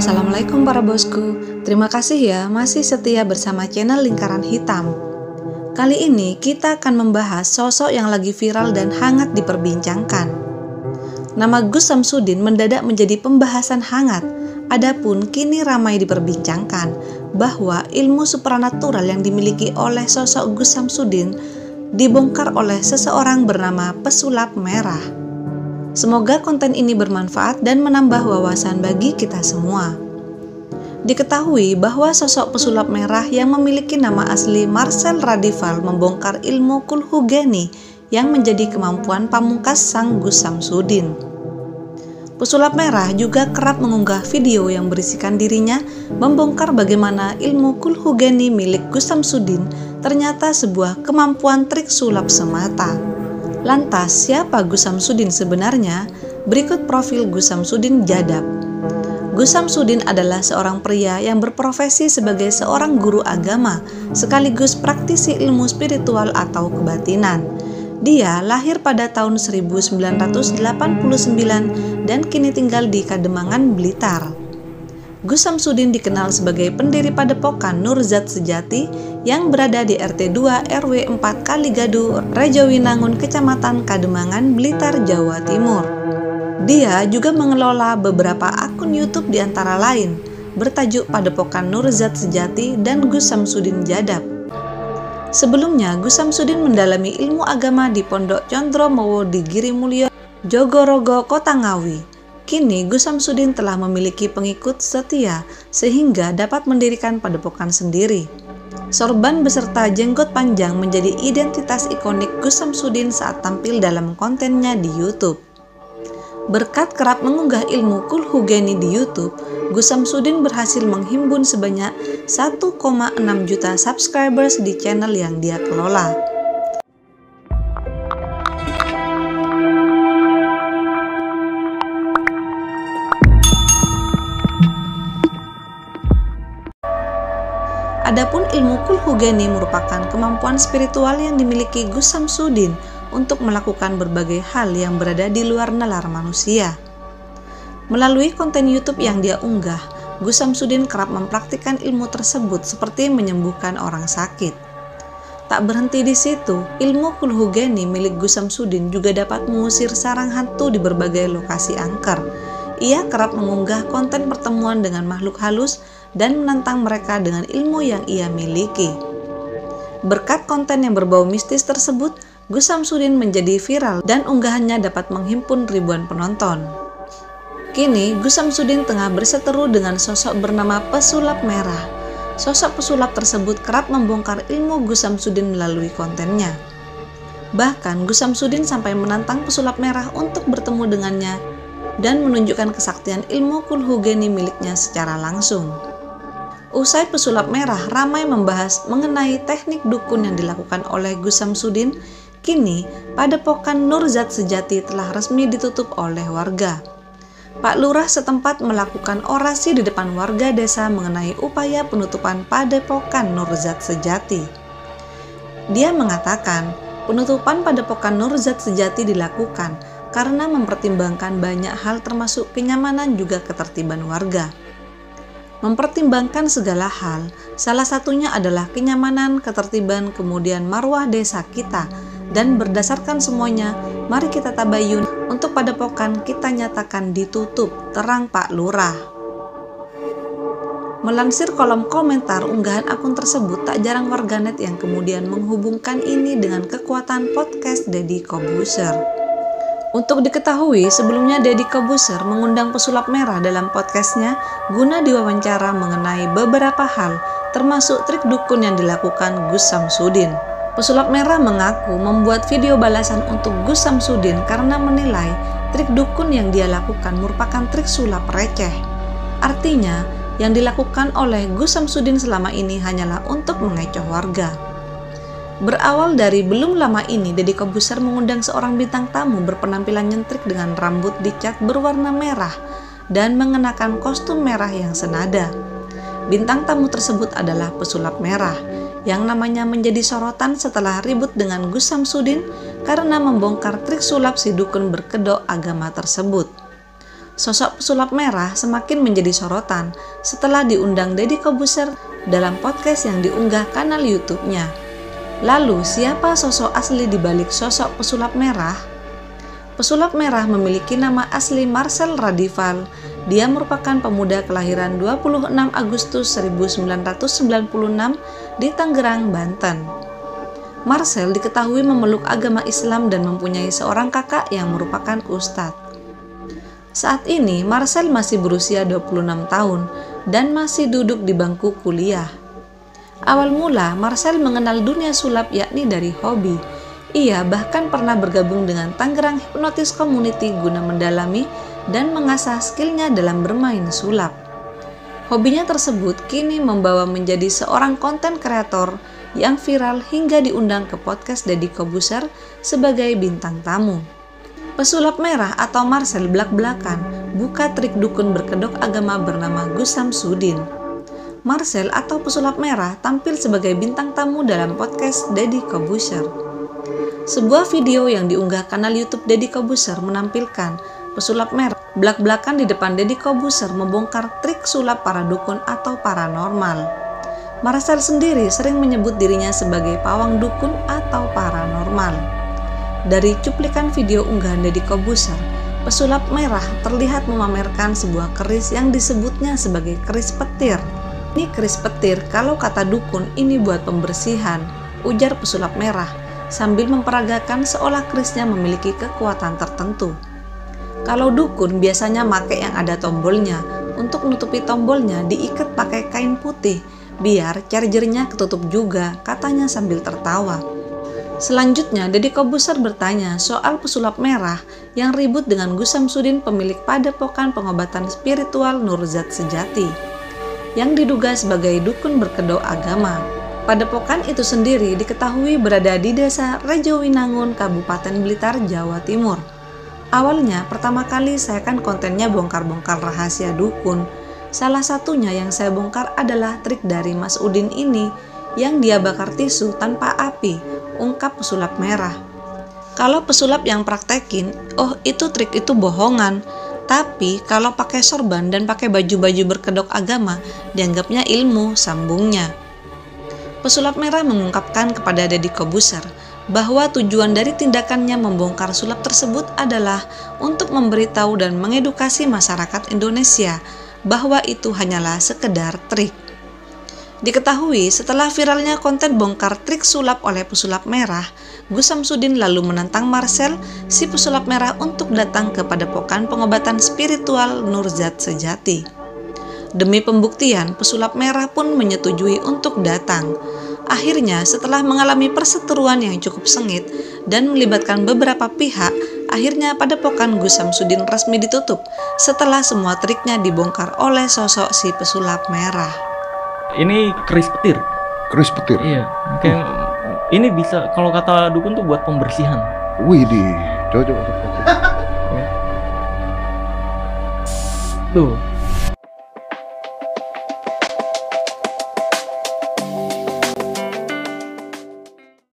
Assalamualaikum para bosku. Terima kasih ya masih setia bersama channel Lingkaran Hitam. Kali ini kita akan membahas sosok yang lagi viral dan hangat diperbincangkan. Nama Gus Samsudin mendadak menjadi pembahasan hangat. Adapun kini ramai diperbincangkan bahwa ilmu supranatural yang dimiliki oleh sosok Gus Samsudin dibongkar oleh seseorang bernama Pesulap Merah. Semoga konten ini bermanfaat dan menambah wawasan bagi kita semua. Diketahui bahwa sosok Pesulap Merah yang memiliki nama asli Marcel Radival membongkar ilmu Kulhugeni yang menjadi kemampuan pamungkas sang Gus Samsudin. Pesulap Merah juga kerap mengunggah video yang berisikan dirinya membongkar bagaimana ilmu Kulhugeni milik Gus Samsudin ternyata sebuah kemampuan trik sulap semata. Lantas, siapa Gus Samsudin sebenarnya? Berikut profil Gus Samsudin Jadab. Gus Samsudin adalah seorang pria yang berprofesi sebagai seorang guru agama, sekaligus praktisi ilmu spiritual atau kebatinan. Dia lahir pada tahun 1989 dan kini tinggal di Kademangan, Blitar. Gus Samsudin dikenal sebagai pendiri Padepokan Nurzat Sejati yang berada di RT 2 RW 4 Kaligadu, Rejowinangun, Kecamatan Kademangan, Blitar, Jawa Timur. Dia juga mengelola beberapa akun YouTube di antara lain bertajuk Padepokan Nurzat Sejati dan Gus Samsudin Jadab. Sebelumnya, Gus Samsudin mendalami ilmu agama di Pondok Condromowo di Girimulyo, Jogorogo, Kota Ngawi. Kini Gus Samsudin telah memiliki pengikut setia sehingga dapat mendirikan padepokan sendiri. Sorban beserta jenggot panjang menjadi identitas ikonik Gus Samsudin saat tampil dalam kontennya di YouTube. Berkat kerap mengunggah ilmu Kulhugeni di YouTube, Gus Samsudin berhasil menghimpun sebanyak 1,6 juta subscribers di channel yang dia kelola. Adapun ilmu Kulhugeni merupakan kemampuan spiritual yang dimiliki Gus Samsudin untuk melakukan berbagai hal yang berada di luar nalar manusia. Melalui konten YouTube yang dia unggah, Gus Samsudin kerap mempraktikkan ilmu tersebut seperti menyembuhkan orang sakit. Tak berhenti di situ, ilmu Kulhugeni milik Gus Samsudin juga dapat mengusir sarang hantu di berbagai lokasi angker. Ia kerap mengunggah konten pertemuan dengan makhluk halus dan menantang mereka dengan ilmu yang ia miliki. Berkat konten yang berbau mistis tersebut, Gus Samsudin menjadi viral dan unggahannya dapat menghimpun ribuan penonton. Kini, Gus Samsudin tengah berseteru dengan sosok bernama Pesulap Merah. Sosok pesulap tersebut kerap membongkar ilmu Gus Samsudin melalui kontennya. Bahkan, Gus Samsudin sampai menantang Pesulap Merah untuk bertemu dengannya dan menunjukkan kesaktian ilmu Kulhugeni miliknya secara langsung. Usai Pesulap Merah ramai membahas mengenai teknik dukun yang dilakukan oleh Gus Samsudin, kini Padepokan Nurzat Sejati telah resmi ditutup oleh warga. Pak Lurah setempat melakukan orasi di depan warga desa mengenai upaya penutupan Padepokan Nurzat Sejati. Dia mengatakan, penutupan Padepokan Nurzat Sejati dilakukan karena mempertimbangkan banyak hal termasuk kenyamanan juga ketertiban warga. Mempertimbangkan segala hal, salah satunya adalah kenyamanan, ketertiban, kemudian marwah desa kita, dan berdasarkan semuanya, mari kita tabayun untuk padepokan kita nyatakan ditutup, terang Pak Lurah. Melansir kolom komentar unggahan akun tersebut, tak jarang warganet yang kemudian menghubungkan ini dengan kekuatan podcast Deddy Kobuser. Untuk diketahui, sebelumnya Deddy Kobuser mengundang Pesulap Merah dalam podcastnya guna diwawancara mengenai beberapa hal, termasuk trik dukun yang dilakukan Gus Samsudin. Pesulap Merah mengaku membuat video balasan untuk Gus Samsudin karena menilai trik dukun yang dia lakukan merupakan trik sulap receh. Artinya, yang dilakukan oleh Gus Samsudin selama ini hanyalah untuk mengecoh warga. Berawal dari belum lama ini, Deddy Kobuser mengundang seorang bintang tamu berpenampilan nyentrik dengan rambut dicat berwarna merah dan mengenakan kostum merah yang senada. Bintang tamu tersebut adalah Pesulap Merah, yang namanya menjadi sorotan setelah ribut dengan Gus Samsudin karena membongkar trik sulap si dukun berkedok agama tersebut. Sosok pesulap merah semakin menjadi sorotan setelah diundang Deddy Corbuzier dalam podcast yang diunggah kanal YouTube-nya. Lalu, siapa sosok asli di balik sosok pesulap merah? Pesulap merah memiliki nama asli Marcel Radival. Dia merupakan pemuda kelahiran 26 Agustus 1996 di Tangerang, Banten. Marcel diketahui memeluk agama Islam dan mempunyai seorang kakak yang merupakan ustadz. Saat ini, Marcel masih berusia 26 tahun dan masih duduk di bangku kuliah. Awal mula, Marcel mengenal dunia sulap yakni dari hobi. Ia bahkan pernah bergabung dengan Tangerang Hypnotis Community guna mendalami dan mengasah skillnya dalam bermain sulap. Hobinya tersebut kini membawa menjadi seorang konten kreator yang viral hingga diundang ke podcast Deddy Corbuzier sebagai bintang tamu. Pesulap merah atau Marcel belak-belakan buka trik dukun berkedok agama bernama Gus Samsudin. Marcel atau pesulap merah tampil sebagai bintang tamu dalam podcast Deddy Corbuzier. Sebuah video yang diunggah kanal YouTube Deddy Corbuzier menampilkan pesulap merah belak-belakan di depan Deddy Corbuzier membongkar trik sulap para dukun atau paranormal. Marcel sendiri sering menyebut dirinya sebagai pawang dukun atau paranormal. Dari cuplikan video unggahan Deddy Corbuzier, pesulap merah terlihat memamerkan sebuah keris yang disebutnya sebagai keris petir. Ini keris petir, kalau kata dukun ini buat pembersihan, ujar pesulap merah, sambil memperagakan seolah kerisnya memiliki kekuatan tertentu. Kalau dukun biasanya make yang ada tombolnya, untuk menutupi tombolnya diikat pakai kain putih, biar chargernya ketutup juga, katanya sambil tertawa. Selanjutnya, Deddy Corbuzier bertanya soal pesulap merah yang ribut dengan Gus Samsudin pemilik padepokan pengobatan spiritual Nurzat Sejati, yang diduga sebagai dukun berkedok agama. Padepokan itu sendiri diketahui berada di desa Rejowinangun, Kabupaten Blitar, Jawa Timur. Awalnya, pertama kali saya kan kontennya bongkar-bongkar rahasia dukun. Salah satunya yang saya bongkar adalah trik dari Mas Udin ini, yang dia bakar tisu tanpa api, ungkap pesulap merah. Kalau pesulap yang praktekin, oh itu trik itu bohongan. Tapi kalau pakai sorban dan pakai baju-baju berkedok agama, dianggapnya ilmu, sambungnya. Pesulap merah mengungkapkan kepada Deddy Corbuzier bahwa tujuan dari tindakannya membongkar sulap tersebut adalah untuk memberitahu dan mengedukasi masyarakat Indonesia bahwa itu hanyalah sekedar trik. Diketahui setelah viralnya konten bongkar trik sulap oleh pesulap merah, Gus Samsudin lalu menantang Marcel, si pesulap merah, untuk datang ke padepokan pengobatan spiritual Nurzat Sejati. Demi pembuktian, pesulap merah pun menyetujui untuk datang. Akhirnya, setelah mengalami perseteruan yang cukup sengit dan melibatkan beberapa pihak, akhirnya padepokan Gus Samsudin resmi ditutup setelah semua triknya dibongkar oleh sosok si pesulap merah. Ini keris petir. Keris petir? Iya, kayak ini bisa, kalau kata dukun tuh buat pembersihan. Wih, coba. Tuh,